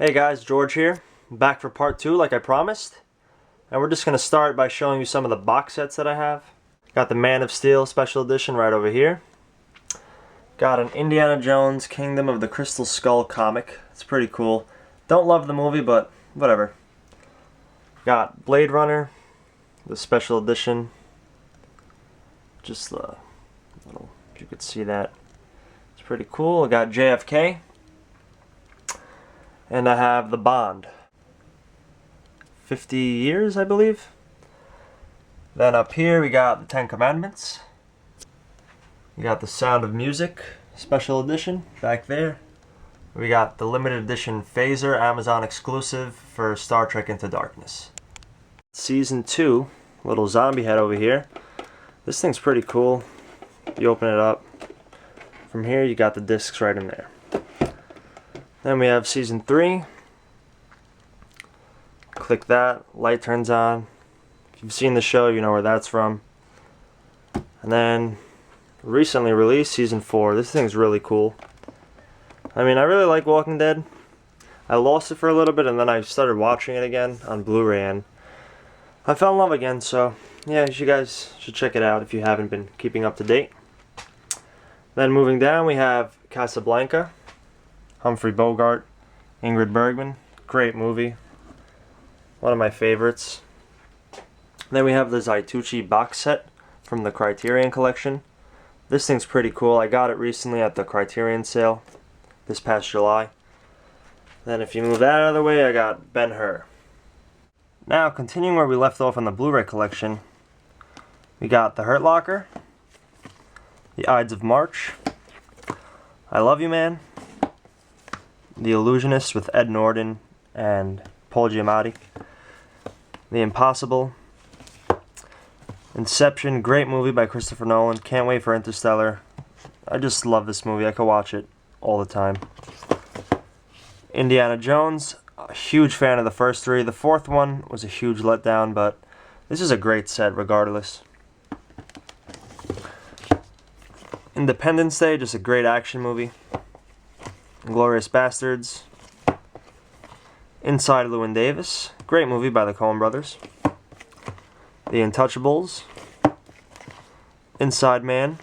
Hey guys, George here, back for part 2 like I promised. And we're just going to start by showing you some of the box sets that I have. Got the Man of Steel special edition right over here. Got an Indiana Jones Kingdom of the Crystal Skull comic. It's pretty cool. Don't love the movie, but whatever. Got Blade Runner, the special edition. Just the little, if you could see that. It's pretty cool. I got JFK. And I have the Bond. 50 years, I believe. Then up here we got the Ten Commandments. We got the Sound of Music special edition back there. We got the limited edition Phaser Amazon exclusive for Star Trek Into Darkness. Season 2, little zombie head over here. This thing's pretty cool. You open it up. From here you got the discs right in there. Then we have Season 3. Click that, light turns on. If you've seen the show, you know where that's from. And then, recently released Season 4. This thing's really cool. I mean, I really like Walking Dead. I lost it for a little bit, and then I started watching it again on Blu-ray, and I fell in love again, so yeah, you guys should check it out if you haven't been keeping up to date. Then moving down, we have Casablanca. Humphrey Bogart, Ingrid Bergman, great movie, one of my favorites. Then we have the Zaituchi box set from the Criterion collection. This thing's pretty cool. I got it recently at the Criterion sale this past July. Then if you move that out of the way, I got Ben-Hur. Now continuing where we left off on the Blu-ray collection, we got The Hurt Locker, The Ides of March, I Love You Man, The Illusionist with Ed Norton and Paul Giamatti, The Impossible, Inception, great movie by Christopher Nolan. Can't wait for Interstellar. I just love this movie. I could watch it all the time. Indiana Jones, a huge fan of the first three. The fourth one was a huge letdown, but this is a great set regardless. Independence Day, just a great action movie. Inglourious Bastards, Inside Llewyn Davis, great movie by the Coen Brothers. The Untouchables, Inside Man,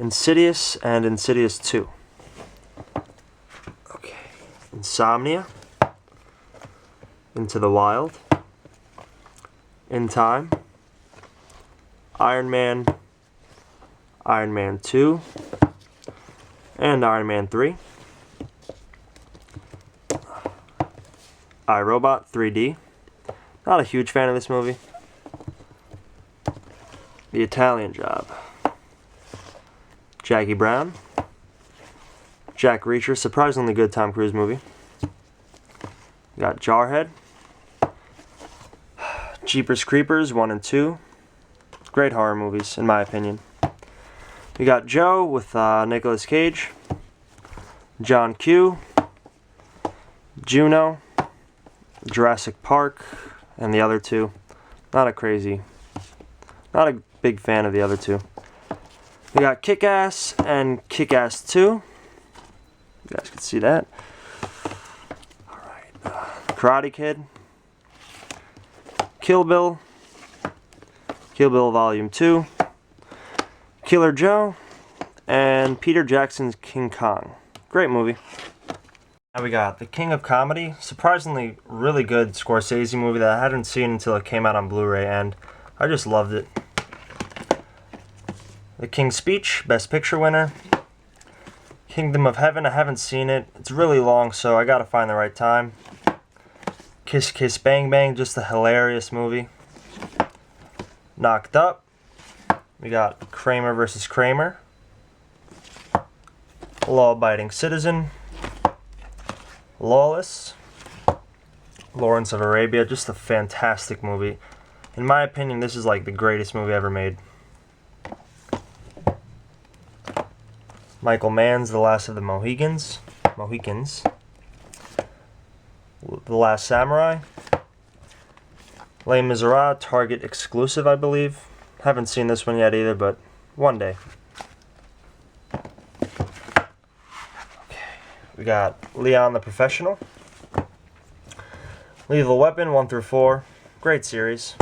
Insidious, and Insidious 2. Okay, Insomnia, Into the Wild, In Time, Iron Man, Iron Man 2, and Iron Man 3. iRobot 3D. Not a huge fan of this movie. The Italian Job. Jackie Brown. Jack Reacher, surprisingly good Tom Cruise movie. We got Jarhead. Jeepers Creepers 1 and 2. Great horror movies, in my opinion. We got Joe with Nicolas Cage, John Q, Juno, Jurassic Park, and the other two. Not a big fan of the other two. We got Kick-Ass and Kick-Ass 2. You guys can see that. Alright, Karate Kid, Kill Bill, Kill Bill Volume 2, Killer Joe, and Peter Jackson's King Kong. Great movie. Now we got The King of Comedy, surprisingly really good Scorsese movie that I hadn't seen until it came out on Blu-ray, and I just loved it. The King's Speech, Best Picture winner. Kingdom of Heaven, I haven't seen it. It's really long, so I gotta find the right time. Kiss Kiss Bang Bang, just a hilarious movie. Knocked Up. We got Kramer versus Kramer. Law-Abiding Citizen. Lawless. Lawrence of Arabia, just a fantastic movie. In my opinion, this is like the greatest movie ever made. Michael Mann's The Last of the Mohicans. The Last Samurai. Les Miserables, Target exclusive, I believe. Haven't seen this one yet either, but one day. Okay, we got Leon the Professional. Lethal Weapon 1 through 4. Great series.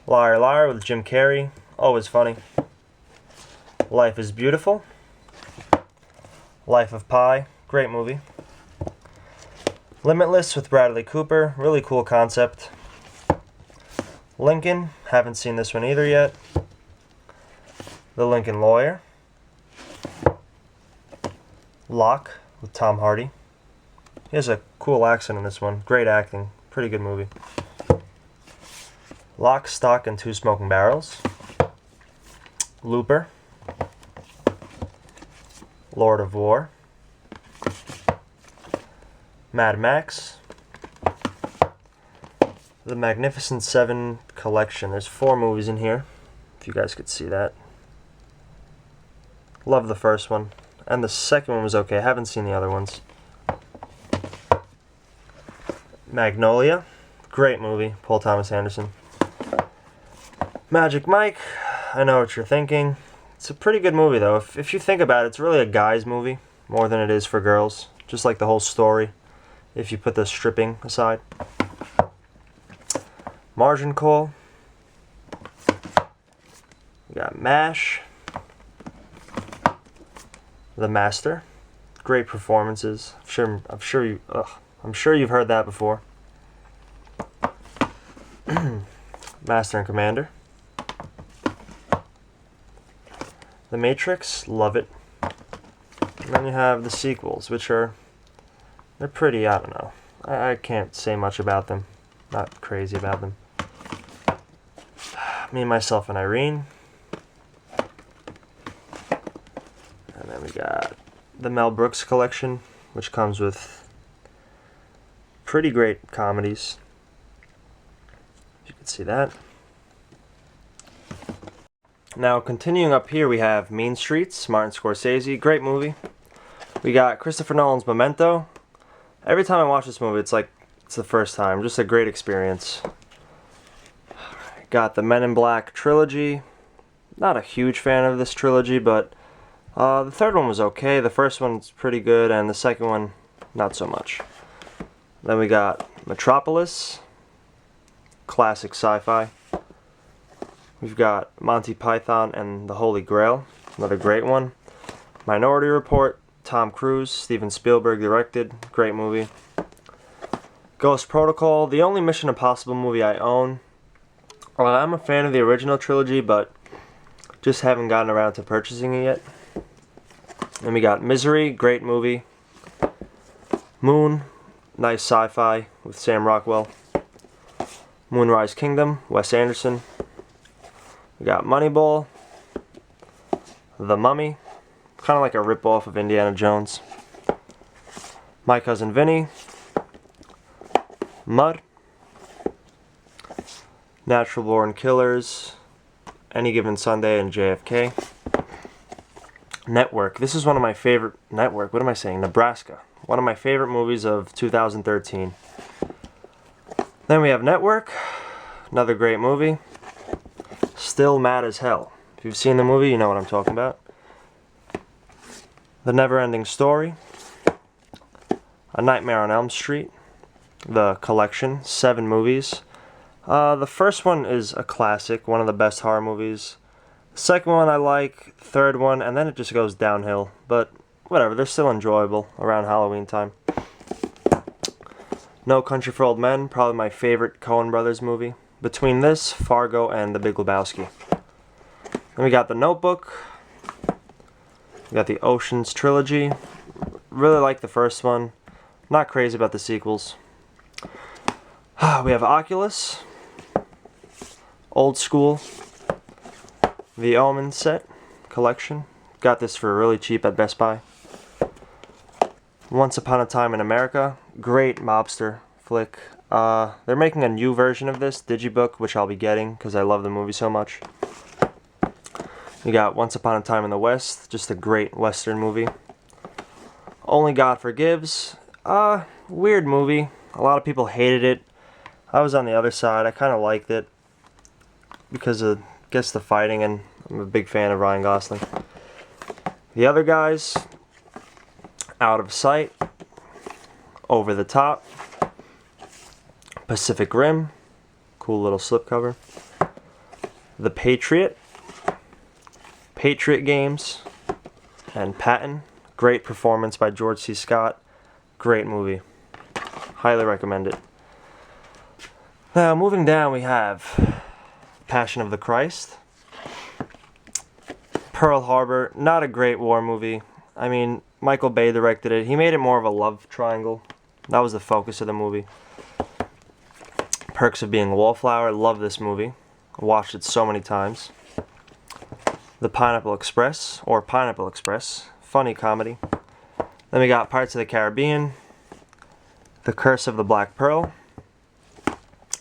Liar Liar with Jim Carrey. Always funny. Life is Beautiful. Life of Pi. Great movie. Limitless with Bradley Cooper. Really cool concept. Lincoln. Haven't seen this one either yet. The Lincoln Lawyer. Locke with Tom Hardy. He has a cool accent in this one. Great acting. Pretty good movie. Lock, Stock, and Two Smoking Barrels. Looper. Lord of War. Mad Max. The Magnificent Seven collection. There's 4 movies in here, if you guys could see that. Love the first one. And the second one was okay. Haven't seen the other ones. Magnolia. Great movie. Paul Thomas Anderson. Magic Mike. I know what you're thinking. It's a pretty good movie, though. If you think about it, it's really a guy's movie more than it is for girls. Just like the whole story, if you put the stripping aside. Margin Call. We got MASH. The Master. Great performances. I'm sure you've heard that before. Master and Commander. The Matrix. Love it. And then you have the sequels, which they're pretty, I don't know. I can't say much about them. Not crazy about them. Me, Myself, and Irene. And then we got the Mel Brooks collection, which comes with pretty great comedies. You can see that. Now, continuing up here, we have Mean Streets, Martin Scorsese. Great movie. We got Christopher Nolan's Memento. Every time I watch this movie, it's like it's the first time. Just a great experience. Got the Men in Black trilogy. Not a huge fan of this trilogy, but the third one was okay. The first one's pretty good, and the second one, not so much. Then we got Metropolis. Classic sci-fi. We've got Monty Python and the Holy Grail. Another great one. Minority Report. Tom Cruise. Steven Spielberg directed. Great movie. Ghost Protocol. The only Mission Impossible movie I own. Well, I'm a fan of the original trilogy, but just haven't gotten around to purchasing it yet. Then we got Misery, great movie. Moon, nice sci-fi with Sam Rockwell. Moonrise Kingdom, Wes Anderson. We got Moneyball. The Mummy, kind of like a rip-off of Indiana Jones. My Cousin Vinny. Mud. Natural Born Killers, Any Given Sunday, and JFK. Network. This is one of my favorite... Network? What am I saying? Nebraska. One of my favorite movies of 2013. Then we have Network. Another great movie. Still Mad as Hell. If you've seen the movie, you know what I'm talking about. The Never-Ending Story. A Nightmare on Elm Street. The Collection. 7 movies. The first one is a classic, one of the best horror movies. The second one I like, third one, and then it just goes downhill. But whatever, they're still enjoyable around Halloween time. No Country for Old Men, probably my favorite Coen Brothers movie. Between this, Fargo, and The Big Lebowski. Then we got The Notebook. We got the Ocean's Trilogy. Really like the first one. Not crazy about the sequels. We have Oculus. Old School. The Omen set collection. Got this for really cheap at Best Buy. Once Upon a Time in America. Great mobster flick. They're making a new version of this, Digibook, which I'll be getting because I love the movie so much. We got Once Upon a Time in the West. Just a great Western movie. Only God Forgives. Weird movie. A lot of people hated it. I was on the other side. I kind of liked it because of, I guess, the fighting, and I'm a big fan of Ryan Gosling. The Other Guys. Out of Sight, Over the Top, Pacific Rim, cool little slipcover, The Patriot, Patriot Games, and Patton. Great performance by George C. Scott. Great movie. Highly recommend it. Now, moving down, we have Passion of the Christ, Pearl Harbor. Not a great war movie. I mean, Michael Bay directed it. He made it more of a love triangle. That was the focus of the movie. Perks of Being a Wallflower. Love this movie. Watched it so many times. The Pineapple Express, or Pineapple Express. Funny comedy. Then we got Pirates of the Caribbean, The Curse of the Black Pearl,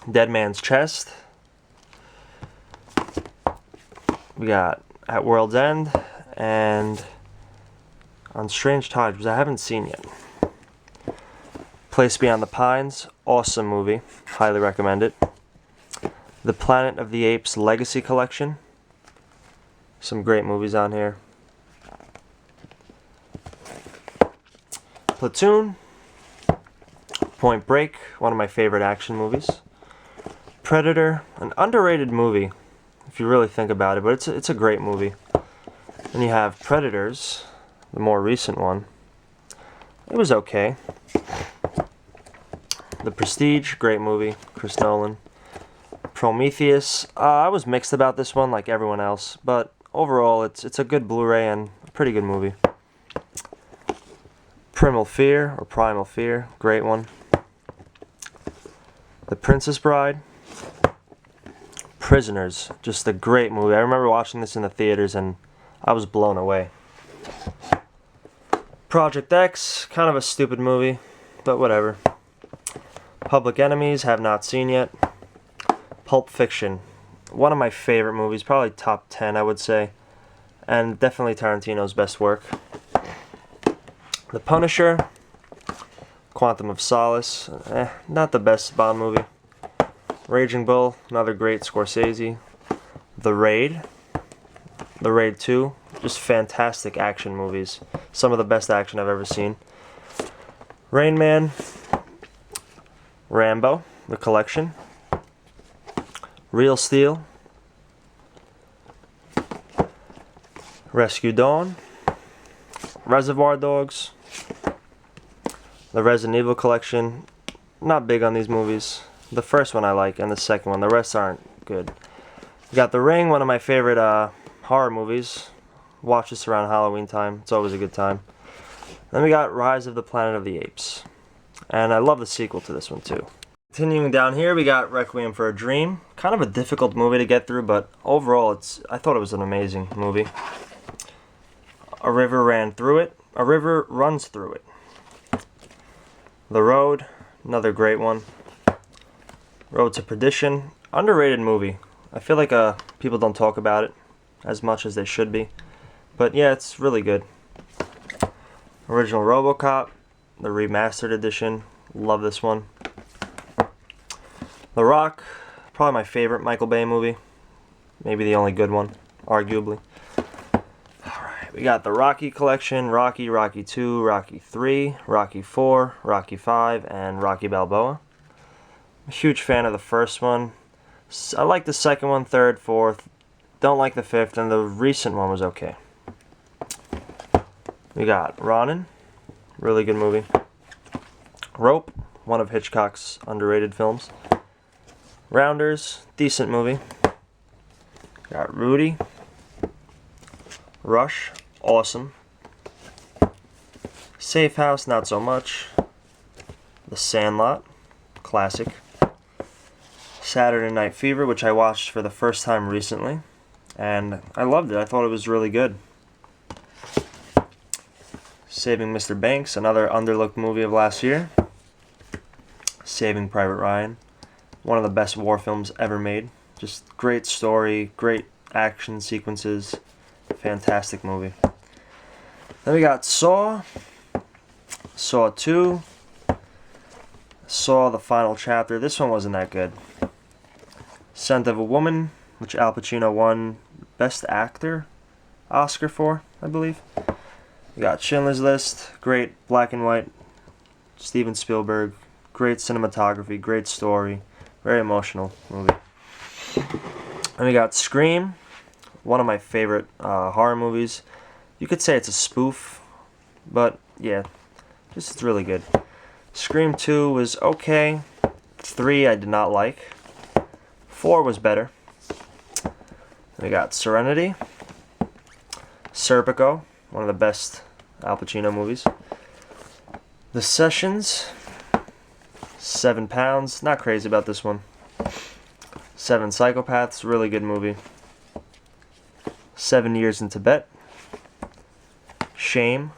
Dead Man's Chest. We got At World's End and On Strange Tides, which I haven't seen yet. Place Beyond the Pines, awesome movie, highly recommend it. The Planet of the Apes Legacy Collection, some great movies on here. Platoon, Point Break, one of my favorite action movies. Predator, an underrated movie, if you really think about it, but it's a great movie. Then you have Predators, the more recent one. It was okay. The Prestige, great movie, Chris Nolan. Prometheus, I was mixed about this one like everyone else, but overall it's a good Blu-ray and a pretty good movie. Primal Fear, great one. The Princess Bride. Prisoners, just a great movie. I remember watching this in the theaters and I was blown away. Project X, kind of a stupid movie, but whatever. Public Enemies, have not seen yet. Pulp Fiction, one of my favorite movies, probably top 10 I would say, and definitely Tarantino's best work. The Punisher, Quantum of Solace, not the best Bond movie. Raging Bull, another great Scorsese. The Raid 2, just fantastic action movies. Some of the best action I've ever seen. Rain Man, Rambo, The Collection. Real Steel, Rescue Dawn, Reservoir Dogs, the Resident Evil collection. Not big on these movies. The first one I like, and the second one. The rest aren't good. We got The Ring, one of my favorite horror movies. Watch this around Halloween time. It's always a good time. Then we got Rise of the Planet of the Apes. And I love the sequel to this one too. Continuing down here, we got Requiem for a Dream. Kind of a difficult movie to get through, but overall, I thought it was an amazing movie. A River Runs Through It. The Road, another great one. Road to Perdition, underrated movie. I feel like people don't talk about it as much as they should be. But yeah, it's really good. Original RoboCop, the remastered edition. Love this one. The Rock, probably my favorite Michael Bay movie. Maybe the only good one, arguably. Alright, we got the Rocky collection, Rocky, Rocky 2, Rocky 3, Rocky 4, Rocky 5, and Rocky Balboa. I'm a huge fan of the first one. I like the second one, third, fourth. Don't like the fifth, and the recent one was okay. We got Ronin, really good movie. Rope, one of Hitchcock's underrated films. Rounders, decent movie. Got Rudy. Rush, awesome. Safe House, not so much. The Sandlot, classic. Saturday Night Fever, which I watched for the first time recently, and I loved it. I thought it was really good. Saving Mr. Banks, another underlooked movie of last year. Saving Private Ryan, one of the best war films ever made. Just great story, great action sequences, fantastic movie. Then we got Saw, Saw 2, Saw the Final Chapter. This one wasn't that good. Scent of a Woman, which Al Pacino won Best Actor Oscar for, I believe. We got Schindler's List, great black and white, Steven Spielberg, great cinematography, great story, very emotional movie. And we got Scream, one of my favorite horror movies. You could say it's a spoof, but yeah, it's really good. Scream 2 was okay. 3 I did not like. 4 was better. We got Serenity, Serpico, one of the best Al Pacino movies. The Sessions, 7 Pounds, not crazy about this one. 7 Psychopaths, really good movie. 7 Years in Tibet. Shame,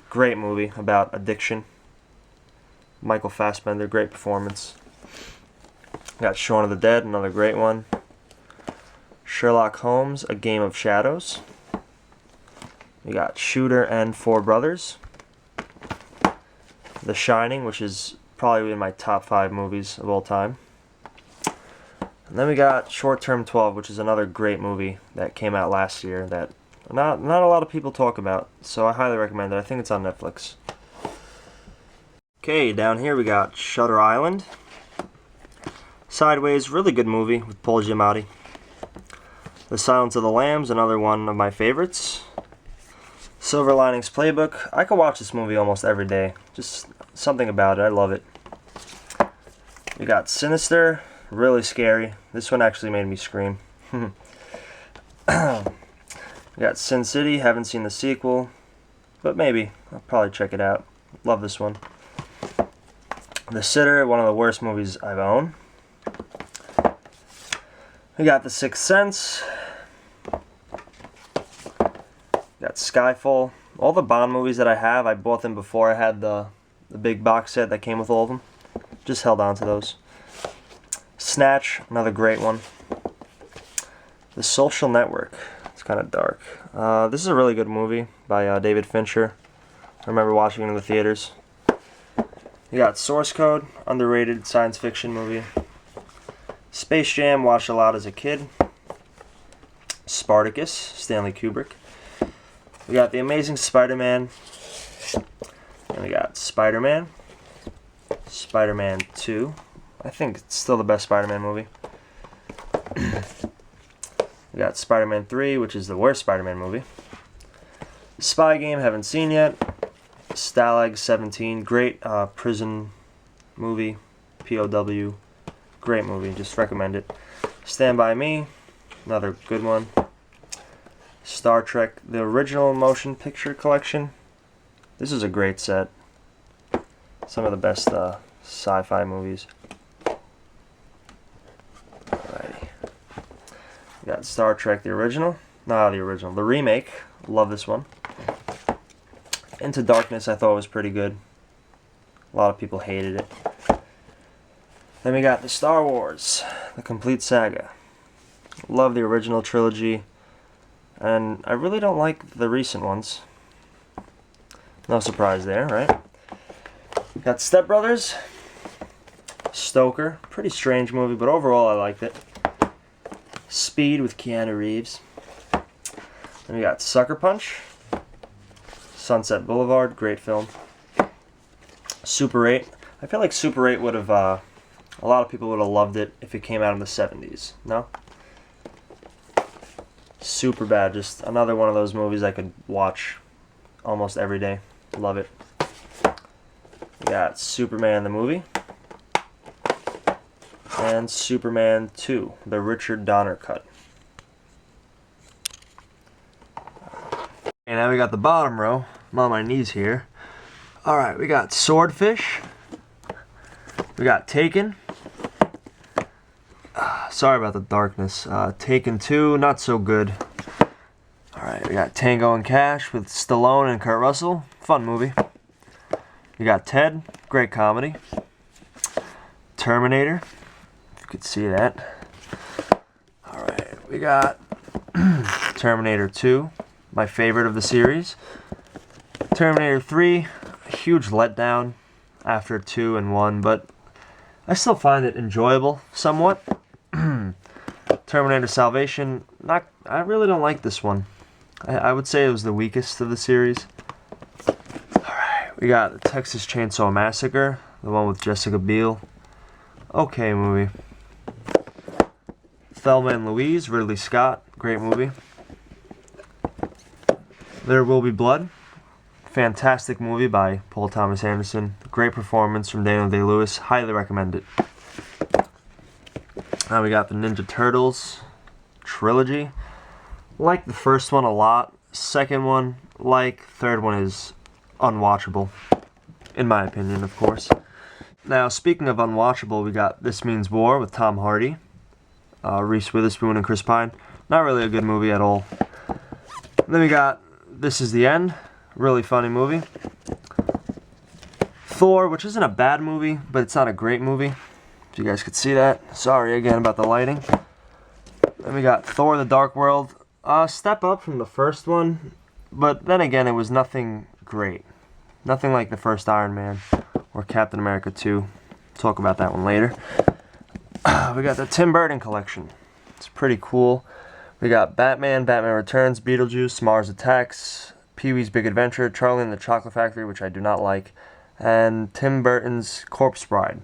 great movie about addiction. Michael Fassbender, great performance. Got Shaun of the Dead, another great one. Sherlock Holmes, A Game of Shadows. We got Shooter and Four Brothers. The Shining, which is probably in my top 5 movies of all time. And then we got Short Term 12, which is another great movie that came out last year that not a lot of people talk about, so I highly recommend it. I think it's on Netflix. Okay, down here we got Shutter Island. Sideways, really good movie with Paul Giamatti. The Silence of the Lambs, another one of my favorites. Silver Linings Playbook. I could watch this movie almost every day. Just something about it. I love it. We got Sinister. Really scary. This one actually made me scream. We got Sin City. Haven't seen the sequel, but maybe. I'll probably check it out. Love this one. The Sitter. One of the worst movies I've owned. We got The Sixth Sense. We got Skyfall. All the Bond movies that I have, I bought them before I had the big box set that came with all of them. Just held on to those. Snatch, another great one. The Social Network. It's kind of dark. This is a really good movie by David Fincher. I remember watching it in the theaters. You got Source Code, underrated science fiction movie. Space Jam, watched a lot as a kid. Spartacus, Stanley Kubrick. We got The Amazing Spider-Man. And we got Spider-Man. Spider-Man 2. I think it's still the best Spider-Man movie. We got Spider-Man 3, which is the worst Spider-Man movie. Spy Game, haven't seen yet. Stalag 17, great prison movie. POW. Great movie, just recommend it. Stand By Me, another good one. Star Trek, the original motion picture collection. This is a great set. Some of the best sci-fi movies. Alrighty. We got Star Trek, the original. Not the original, the remake. Love this one. Into Darkness, I thought was pretty good. A lot of people hated it. Then we got the Star Wars, the complete saga. Love the original trilogy, and I really don't like the recent ones. No surprise there, right? Got Step Brothers, Stoker, pretty strange movie, but overall I liked it. Speed with Keanu Reeves. Then we got Sucker Punch, Sunset Boulevard, great film. Super 8. I feel like Super 8 would have, a lot of people would have loved it if it came out in the 70s. No? Super bad. Just another one of those movies I could watch almost every day. Love it. We got Superman the movie. And Superman 2, the Richard Donner cut. And now we got the bottom row. I'm on my knees here. Alright, we got Swordfish. We got Taken. Sorry about the darkness. Taken 2, not so good. Alright, we got Tango and Cash with Stallone and Kurt Russell. Fun movie. We got Ted, great comedy. Terminator, if you could see that. Alright, we got Terminator 2, my favorite of the series. Terminator 3, a huge letdown after 2 and 1, but I still find it enjoyable somewhat. Terminator Salvation, I really don't like this one. I would say it was the weakest of the series. We got the Texas Chainsaw Massacre, the one with Jessica Biel. Okay movie. Thelma and Louise, Ridley Scott, great movie. There Will Be Blood, fantastic movie by Paul Thomas Anderson. Great performance from Daniel Day-Lewis, highly recommend it. Now we got the Ninja Turtles trilogy. Like the first one a lot. Second one, like. Third one is unwatchable. In my opinion, of course. Now, speaking of unwatchable, we got This Means War with Tom Hardy, Reese Witherspoon, and Chris Pine. Not really a good movie at all. Then we got This Is the End. Really funny movie. Thor, which isn't a bad movie, but it's not a great movie. If you guys could see that. Sorry again about the lighting. Then we got Thor the Dark World. Step up from the first one, but then again, it was nothing great. Nothing like the first Iron Man or Captain America 2. Talk about that one later. We got the Tim Burton collection. It's pretty cool. We got Batman, Batman Returns, Beetlejuice, Mars Attacks, Pee-wee's Big Adventure, Charlie and the Chocolate Factory, which I do not like, and Tim Burton's Corpse Bride.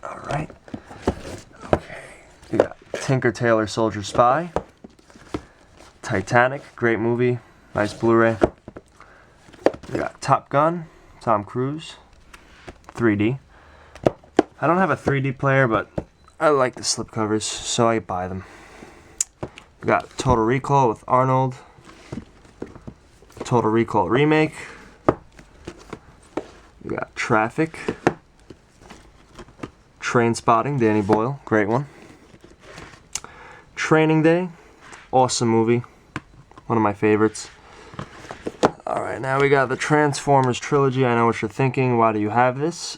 Alright. Okay. We got Tinker Tailor Soldier Spy. Titanic, great movie. Nice Blu-ray. We got Top Gun, Tom Cruise. 3D. I don't have a 3D player, but I like the slipcovers, so I buy them. We got Total Recall with Arnold. Total Recall Remake. We got Traffic. Trainspotting, Danny Boyle, great one. Training Day, awesome movie. One of my favorites. Alright, now we got the Transformers trilogy. I know what you're thinking. Why do you have this?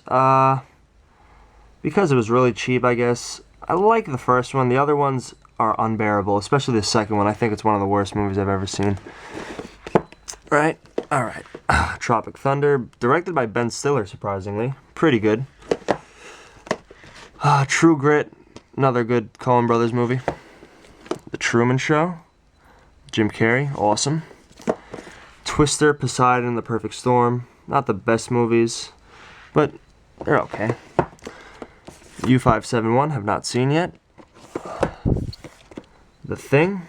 Because it was really cheap, I guess. I like the first one. The other ones are unbearable, especially the second one. I think it's one of the worst movies I've ever seen. Right? Alright. Tropic Thunder, directed by Ben Stiller, surprisingly. Pretty good. True Grit, another good Coen Brothers movie. The Truman Show, Jim Carrey, awesome. Twister, Poseidon, The Perfect Storm, not the best movies, but they're okay. U-571, have not seen yet. The Thing,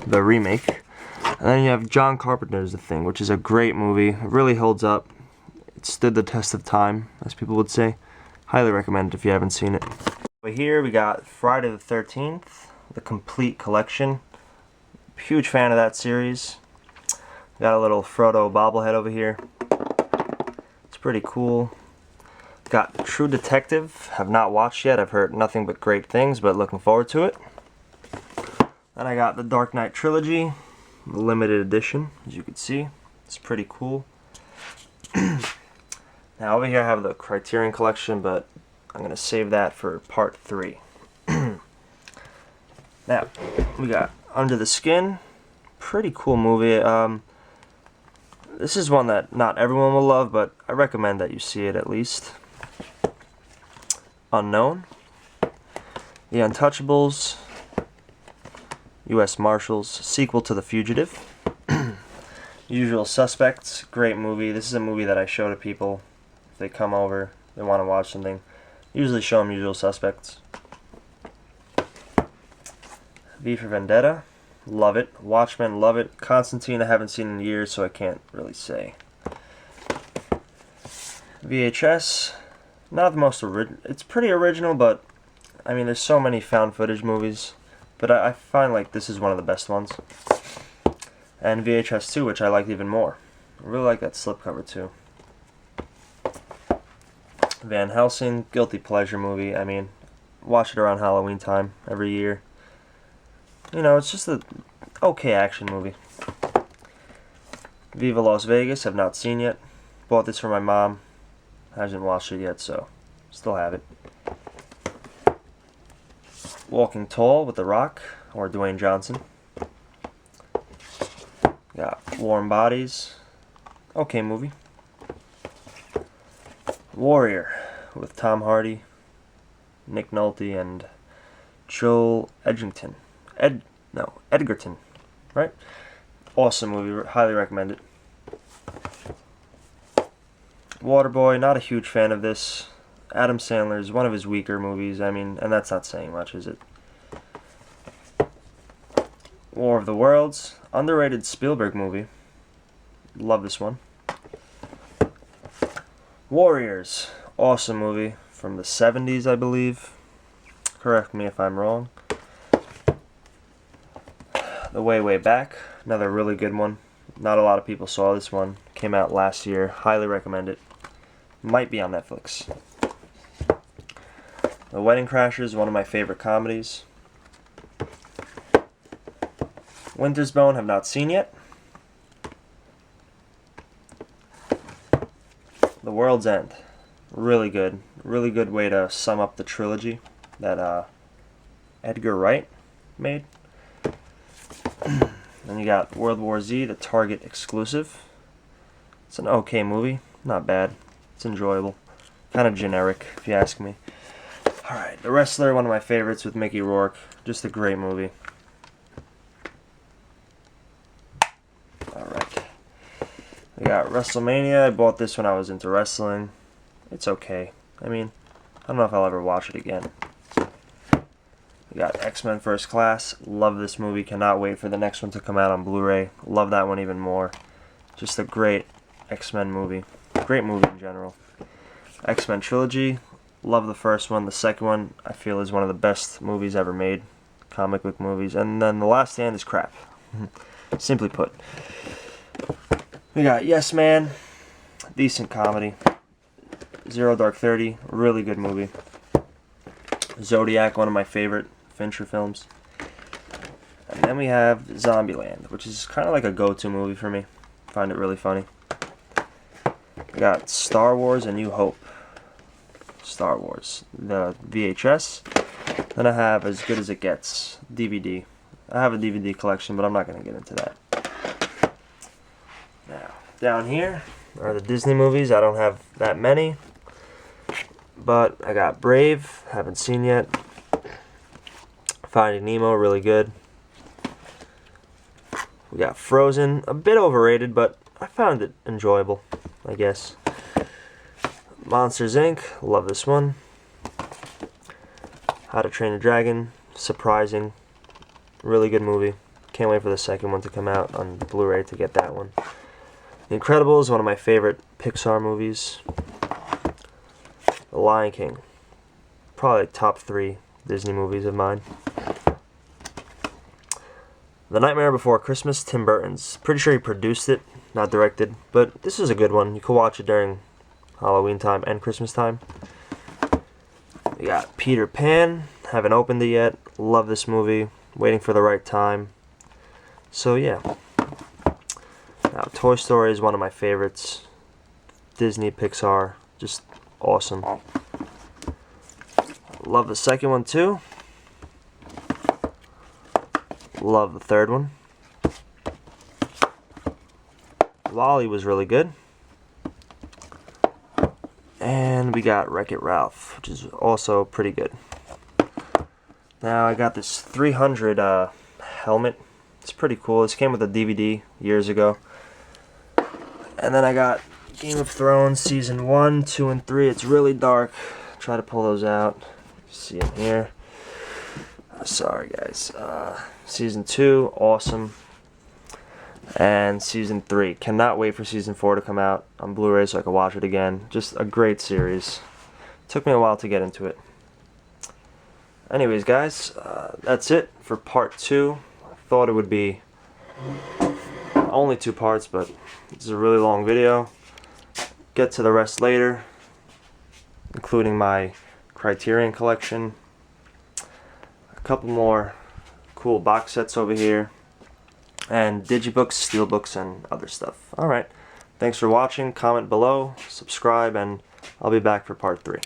the remake. And then you have John Carpenter's The Thing, which is a great movie. It really holds up. It stood the test of time, as people would say. Highly recommend it if you haven't seen it. Over here we got Friday the 13th, the complete collection. Huge fan of that series. Got a little Frodo bobblehead over here. It's pretty cool. Got True Detective. Have not watched yet. I've heard nothing but great things, but looking forward to it. Then I got the Dark Knight trilogy, limited edition, as you can see. It's pretty cool. Now over here I have the Criterion collection, but I'm going to save that for part 3. Now, we got Under the Skin. Pretty cool movie. This is one that not everyone will love, but I recommend that you see it at least. Unknown. The Untouchables. U.S. Marshals. Sequel to The Fugitive. Usual Suspects. Great movie. This is a movie that I show to people. If they come over, they want to watch something. Usually show them Usual Suspects. V for Vendetta. Love it. Watchmen, love it. Constantine, I haven't seen in years, so I can't really say. VHS, not the most original. It's pretty original, but I mean, there's so many found footage movies, but I find like this is one of the best ones. And VHS 2, which I liked even more. I really like that slipcover too. Van Helsing, guilty pleasure movie. I mean, watch it around Halloween time every year. You know, it's just a okay action movie. Viva Las Vegas, have not seen yet. Bought this for my mom. Hasn't watched it yet, so still have it. Walking Tall with The Rock, or Dwayne Johnson. Got Warm Bodies. Okay movie. Warrior with Tom Hardy, Nick Nolte, and Joel Edgerton. Edgerton, right? Awesome movie, highly recommend it. Waterboy, not a huge fan of this. Adam Sandler is one of his weaker movies. I mean, and that's not saying much, is it? War of the Worlds, underrated Spielberg movie. Love this one. Warriors, awesome movie from the 70s, I believe. Correct me if I'm wrong. The Way Back, another really good one. Not a lot of people saw this one. Came out last year. Highly recommend it. Might be on Netflix. The Wedding Crashers, one of my favorite comedies. Winter's Bone, have not seen yet. The World's End, really good. Really good way to sum up the trilogy that Edgar Wright made. Then you got World War Z, the Target exclusive. It's an okay movie, not bad. It's enjoyable. Kind of generic, if you ask me. Alright, The Wrestler, one of my favorites with Mickey Rourke. Just a great movie. Alright. We got WrestleMania. I bought this when I was into wrestling. It's okay. I mean, I don't know if I'll ever watch it again. We got X-Men First Class. Love this movie. Cannot wait for the next one to come out on Blu-ray. Love that one even more. Just a great X-Men movie. Great movie in general. X-Men Trilogy. Love the first one. The second one, I feel, is one of the best movies ever made. Comic book movies. And then The Last Stand is crap. Simply put. We got Yes Man. Decent comedy. Zero Dark 30. Really good movie. Zodiac, one of my favorite Fincher films. And then we have Zombieland, which is kind of like a go-to movie for me. Find it really funny. We got Star Wars: A New Hope. Star Wars, the VHS. Then I have As Good as It Gets, DVD. I have a DVD collection, but I'm not going to get into that. Now, down here are the Disney movies. I don't have that many, but I got Brave, haven't seen yet. Finding Nemo, really good. We got Frozen, a bit overrated, but I found it enjoyable, I guess. Monsters Inc., love this one. How to Train Your Dragon, surprising, really good movie. Can't wait for the second one to come out on Blu-ray to get that one. The Incredibles, one of my favorite Pixar movies. The Lion King, probably like top 3 Disney movies of mine. The Nightmare Before Christmas, Tim Burton's. Pretty sure he produced it, not directed, but this is a good one. You can watch it during Halloween time and Christmas time. We got Peter Pan, haven't opened it yet. Love this movie, waiting for the right time. So yeah. Now Toy Story is one of my favorites. Disney, Pixar, just awesome. Love the second one too. Love the third one. WALL-E was really good. And we got Wreck-It Ralph, which is also pretty good. Now I got this 300 helmet. It's pretty cool. This came with a DVD years ago. And then I got Game of Thrones Season 1, 2, and 3. It's really dark. Try to pull those out. See them here. Sorry guys. Season 2, awesome. And Season 3. Cannot wait for Season 4 to come out on Blu-ray so I can watch it again. Just a great series. Took me a while to get into it. Anyways guys, that's it for part 2. I thought it would be only 2 parts, but this is a really long video. Get to the rest later, including my Criterion collection. A couple more cool box sets over here. And digibooks, steelbooks, and other stuff. Alright, thanks for watching. Comment below, subscribe, and I'll be back for part 3.